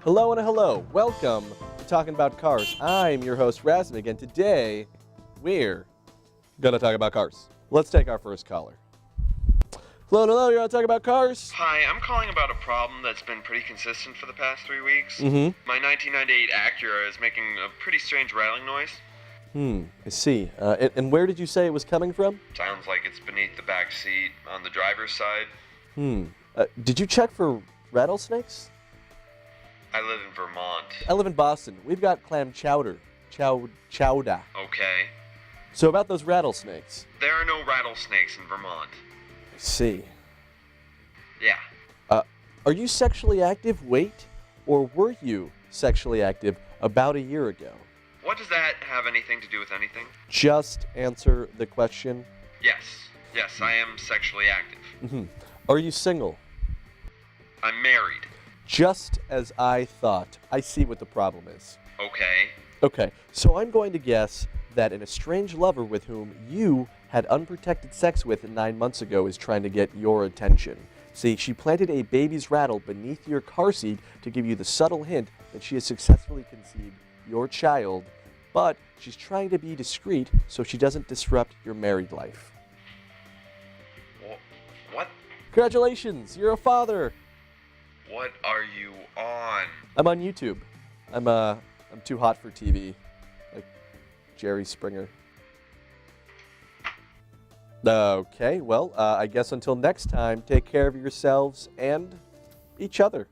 Hello and a hello. Welcome to Talking About Cars. I'm your host, Razmig, and today we're going to talk about cars. Let's take our first caller. Hello, you're on Talking About Cars? Hi, I'm calling about a problem that's been pretty consistent for the past 3 weeks. My 1998 Acura is making a pretty strange rattling noise. I see. And where did you say it was coming from? Sounds like it's beneath the back seat on the driver's side. Did you check for rattlesnakes? I live in Vermont. I live in Boston. We've got clam chowder. Chowda. Okay. So about those rattlesnakes. There are no rattlesnakes in Vermont. I see. Yeah. Are you sexually active? Wait. Or were you sexually active about a year ago? What does that have anything to do with anything? Just answer the question. Yes, I am sexually active. Are you single? I'm married. Just as I thought. I see what the problem is. Okay. Okay, so I'm going to guess that an estranged lover with whom you had unprotected sex with 9 months ago is trying to get your attention. See, she planted a baby's rattle beneath your car seat to give you the subtle hint that she has successfully conceived your child, but she's trying to be discreet so she doesn't disrupt your married life. What? Congratulations, you're a father. What are you on? I'm on YouTube. I'm too hot for TV, like Jerry Springer. Okay, well, I guess until next time, take care of yourselves and each other.